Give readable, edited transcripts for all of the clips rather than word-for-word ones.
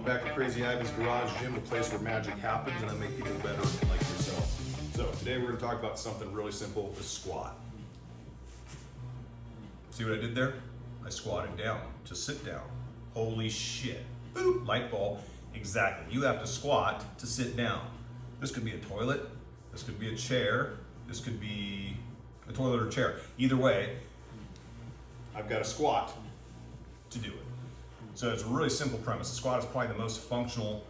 back to Crazy Ivan's Garage Gym, the place where magic happens and I make people better like yourself. So today we're going to talk about something really simple, the squat. See what I did there? I squatted down to sit down. Holy shit. Boop, light bulb. Exactly. You have to squat to sit down. This could be a toilet. This could be a chair. This could be a toilet or chair. Either way, I've got to squat to do it. So it's a really simple premise. The squat is probably the most functional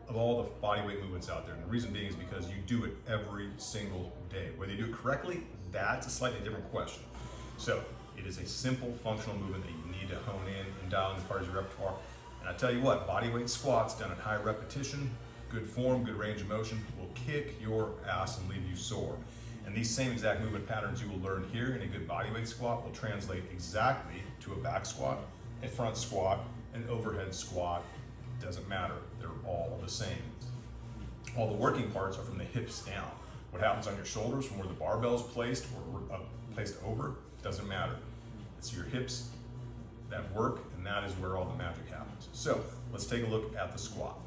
of all the body weight movements out there. And the reason being is because you do it every single day. Whether you do it correctly, that's a slightly different question. So it is a simple functional movement that you need to hone in and dial in part of your repertoire. And I tell you what, body weight squats done at high repetition, good form, good range of motion, will kick your ass and leave you sore. And these same exact movement patterns you will learn here in a good body weight squat will translate exactly to a back squat, a front squat, an overhead squat. Doesn't matter, they're all the same. All the working parts are from the hips down. What happens on your shoulders from where the barbell is placed or placed over, doesn't matter. It's your hips that work, and that is where all the magic happens. So let's take a look at the squat.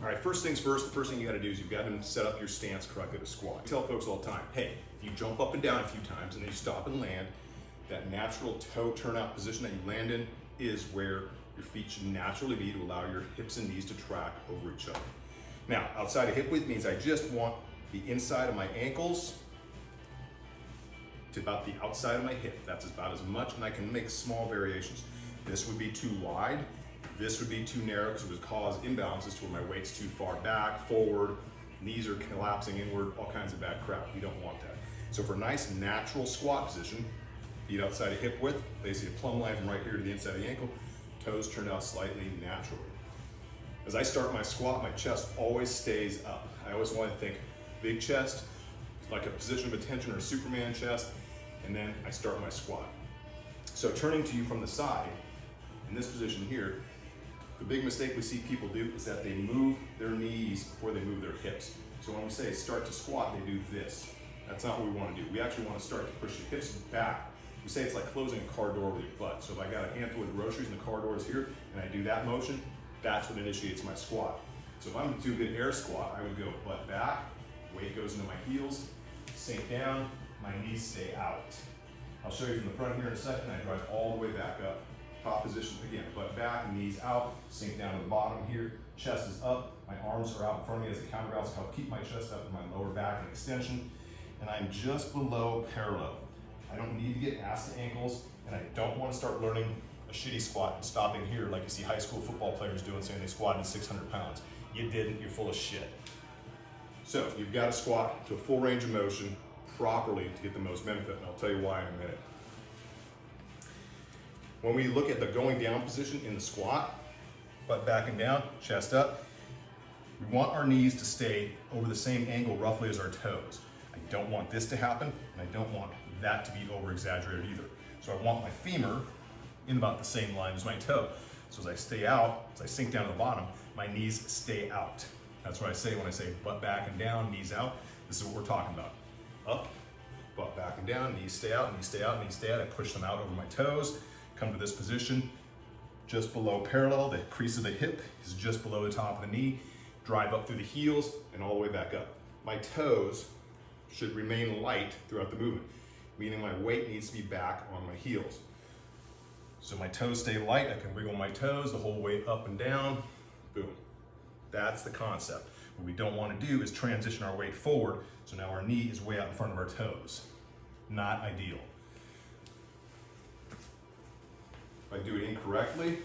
All right, first things first, the first thing you gotta do is you've got to set up your stance correctly to squat. I tell folks all the time, hey, if you jump up and down a few times and then you stop and land, that natural toe turnout position that you land in is where your feet should naturally be to allow your hips and knees to track over each other. Now, outside of hip width means I just want the inside of my ankles to about the outside of my hip. That's about as much, and I can make small variations. This would be too wide. This would be too narrow because it would cause imbalances to where my weight's too far back, forward, knees are collapsing inward, all kinds of bad crap. We don't want that. So for a nice natural squat position, feet outside of hip width, basically a plumb line from right here to the inside of the ankle, toes turned out slightly naturally. As I start my squat, my chest always stays up. I always want to think big chest, like a position of attention or a Superman chest, and then I start my squat. So turning to you from the side, in this position here, the big mistake we see people do is that they move their knees before they move their hips. So when we say start to squat, they do this. That's not what we want to do. We actually want to start to push your hips back. We say it's like closing a car door with your butt. So if I got a handful of groceries and the car door is here, and I do that motion, that's what initiates my squat. So if I'm going to do a good air squat, I would go butt back, weight goes into my heels, sink down, my knees stay out. I'll show you from the front here in a second. I drive all the way back up. Top position again, butt back, knees out, sink down to the bottom here, chest is up, my arms are out in front of me as a counterbalance to help keep my chest up with my lower back and extension, and I'm just below parallel. I don't need to get ass to ankles, and I don't want to start learning a shitty squat and stopping here like you see high school football players doing, saying they squatted 600 pounds. You didn't, you're full of shit. So you've got to squat to a full range of motion properly to get the most benefit, and I'll tell you why in a minute. When we look at the going down position in the squat, butt back and down, chest up, we want our knees to stay over the same angle roughly as our toes. I don't want this to happen, and I don't want that to be over exaggerated either. So I want my femur in about the same line as my toe. So as I stay out, as I sink down to the bottom, my knees stay out. That's what I say when I say butt back and down, knees out. This is what we're talking about. Up, butt back and down, knees stay out, knees stay out, knees stay out. I push them out over my toes. Come to this position, just below parallel, the crease of the hip is just below the top of the knee, drive up through the heels and all the way back up. My toes should remain light throughout the movement, meaning my weight needs to be back on my heels. So my toes stay light, I can wiggle my toes the whole way up and down, boom. That's the concept. What we don't want to do is transition our weight forward, so now our knee is way out in front of our toes. Not ideal. If I do it incorrectly,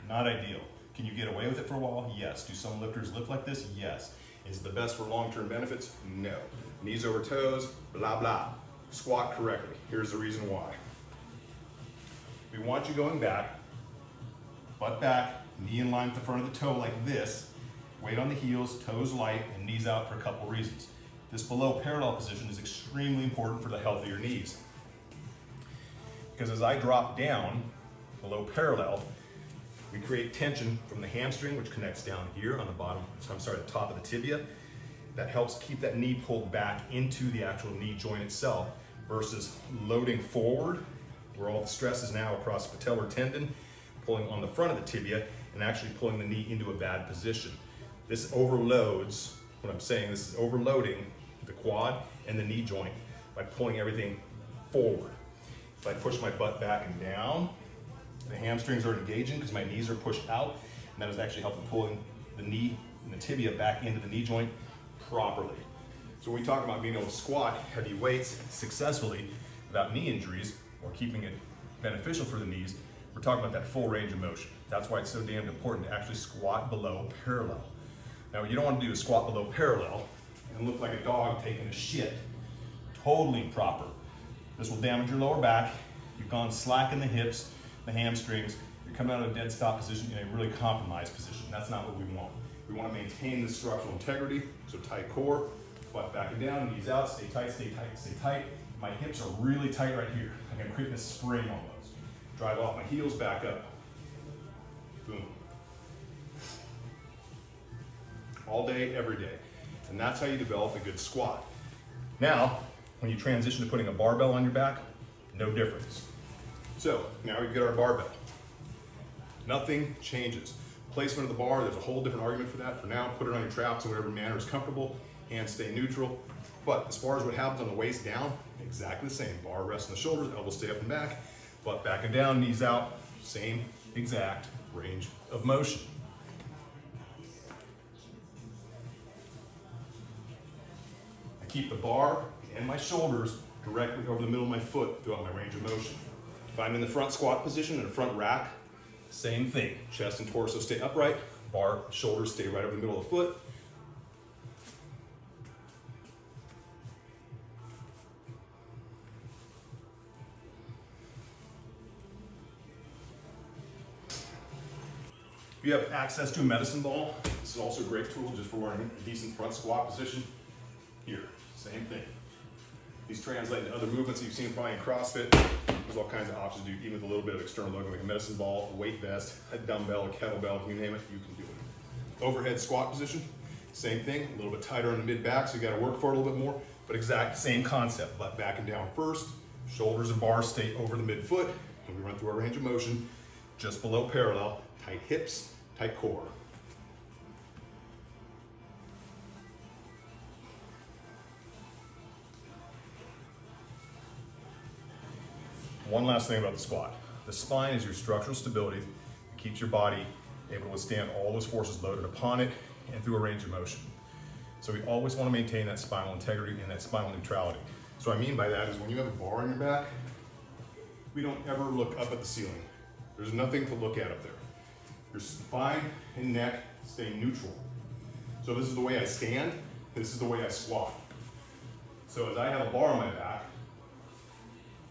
not ideal. Can you get away with it for a while? Yes. Do some lifters lift like this? Yes. Is it the best for long-term benefits? No. Knees over toes, blah, blah. Squat correctly. Here's the reason why. We want you going back, butt back, knee in line with the front of the toe like this, weight on the heels, toes light, and knees out for a couple reasons. This below parallel position is extremely important for the health of your knees. Because as I drop down below parallel, we create tension from the hamstring, which connects down here on the bottom, the top of the tibia. That helps keep that knee pulled back into the actual knee joint itself versus loading forward where all the stress is now across the patellar tendon, pulling on the front of the tibia, and actually pulling the knee into a bad position. This overloads, what I'm saying, this is overloading the quad and the knee joint by pulling everything forward. If I push my butt back and down, the hamstrings are engaging because my knees are pushed out, and that is actually helping pulling the knee and the tibia back into the knee joint properly. So when we talk about being able to squat heavy weights successfully without knee injuries or keeping it beneficial for the knees, we're talking about that full range of motion. That's why it's so damn important to actually squat below parallel. Now, what you don't want to do is squat below parallel and look like a dog taking a shit. Totally proper. This will damage your lower back. You've gone slack in the hips, the hamstrings. You're coming out of a dead stop position in a really compromised position. That's not what we want. We want to maintain the structural integrity, so tight core, butt back and down, knees out, stay tight, stay tight, stay tight. My hips are really tight right here. Like I'm creating a spring almost. Drive off my heels back up. Boom. All day, every day. And that's how you develop a good squat. Now, when you transition to putting a barbell on your back, no difference. So, now we've got our barbell. Nothing changes. Placement of the bar, there's a whole different argument for that. For now, put it on your traps in whatever manner is comfortable and stay neutral. But as far as what happens on the waist down, exactly the same. Bar rests on the shoulders, elbows stay up and back, butt back and down, knees out, same exact range of motion. I keep the bar and my shoulders directly over the middle of my foot throughout my range of motion. If I'm in the front squat position in a front rack, same thing. Chest and torso stay upright, bar, shoulders stay right over the middle of the foot. If you have access to a medicine ball, this is also a great tool just for learning a decent front squat position. Here, same thing. These translate into other movements that you've seen probably in CrossFit. There's all kinds of options to do, even with a little bit of external loading, like a medicine ball, a weight vest, a dumbbell, a kettlebell, you name it, you can do it. Overhead squat position, same thing, a little bit tighter on the mid-back, so you gotta work for it a little bit more, but exact same concept. Butt back and down first, shoulders and bars stay over the midfoot, and we run through our range of motion, just below parallel, tight hips, tight core. One last thing about the squat. The spine is your structural stability. It keeps your body able to withstand all those forces loaded upon it and through a range of motion. So we always want to maintain that spinal integrity and that spinal neutrality. So what I mean by that is when you have a bar on your back, we don't ever look up at the ceiling. There's nothing to look at up there. Your spine and neck stay neutral. So this is the way I stand, this is the way I squat. So as I have a bar on my back,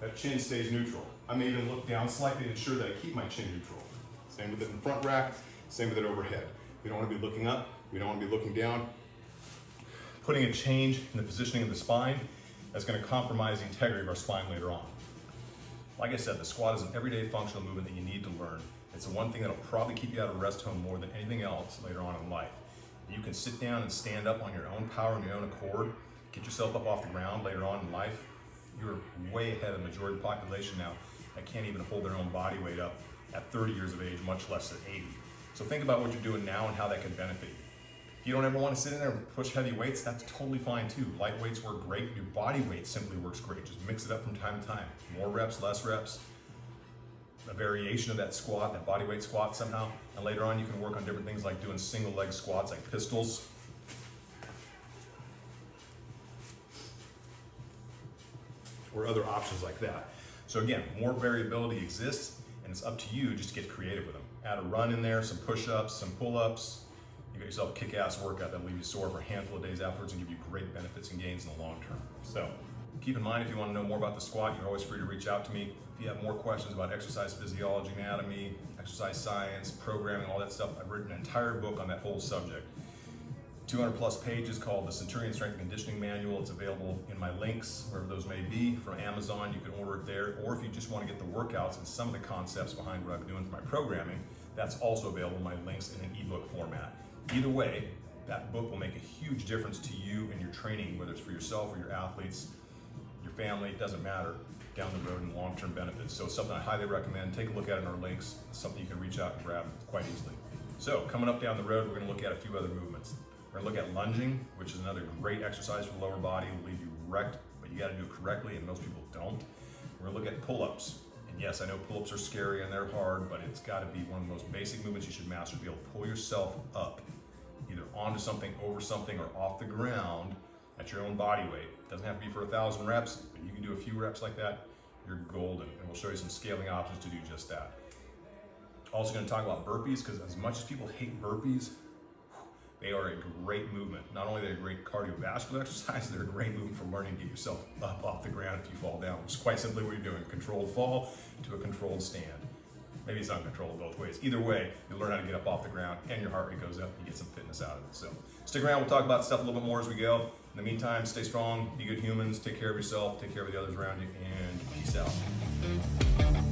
that chin stays neutral. I may even look down slightly to ensure that I keep my chin neutral. Same with it in the front rack, same with it overhead. We don't want to be looking up, we don't want to be looking down. Putting a change in the positioning of the spine, that's going to compromise the integrity of our spine later on. Like I said, the squat is an everyday functional movement that you need to learn. It's the one thing that'll probably keep you out of rest home more than anything else later on in life. You can sit down and stand up on your own power and your own accord, get yourself up off the ground later on in life. You're way ahead of the majority of the population now that can't even hold their own body weight up at 30 years of age, much less at 80. So think about what you're doing now and how that can benefit you. If you don't ever want to sit in there and push heavy weights, that's totally fine too. Light weights work great. Your body weight simply works great. Just mix it up from time to time. More reps, less reps. A variation of that squat, that body weight squat somehow. And later on you can work on different things like doing single leg squats like pistols. Or other options like that. So again, more variability exists and it's up to you just to get creative with them. Add a run in there, some push-ups, some pull-ups. You got yourself a kick-ass workout that'll leave you sore for a handful of days afterwards and give you great benefits and gains in the long term. So keep in mind, if you want to know more about the squat, you're always free to reach out to me. If you have more questions about exercise physiology, anatomy, exercise science, programming, all that stuff, I've written an entire book on that whole subject. 200 plus pages called the Centurion Strength and Conditioning Manual. It's available in my links, wherever those may be, from Amazon. You can order it there. Or if you just want to get the workouts and some of the concepts behind what I'm doing for my programming, that's also available in my links in an ebook format. Either way, that book will make a huge difference to you and your training, whether it's for yourself or your athletes, your family, it doesn't matter. down the road and long-term benefits. So it's something I highly recommend. Take a look at it in our links. It's something you can reach out and grab quite easily. So coming up down the road, we're gonna look at a few other movements. We're gonna look at lunging, which is another great exercise for the lower body. It'll leave you wrecked, but you gotta do it correctly, and most people don't. We're gonna look at pull-ups. And yes, I know pull-ups are scary and they're hard, but it's gotta be one of the most basic movements you should master, to be able to pull yourself up, either onto something, over something, or off the ground at your own body weight. It doesn't have to be for 1,000 reps, but you can do a few reps like that, you're golden. And we'll show you some scaling options to do just that. Also gonna talk about burpees, because as much as people hate burpees, they are a great movement. Not only are they a great cardiovascular exercise, they're a great movement for learning to get yourself up off the ground if you fall down, which is quite simply what you're doing, a controlled fall to a controlled stand. Maybe it's uncontrolled both ways. Either way, you'll learn how to get up off the ground and your heart rate goes up, you get some fitness out of it. So stick around, we'll talk about stuff a little bit more as we go. In the meantime, stay strong, be good humans, take care of yourself, take care of the others around you, and peace out.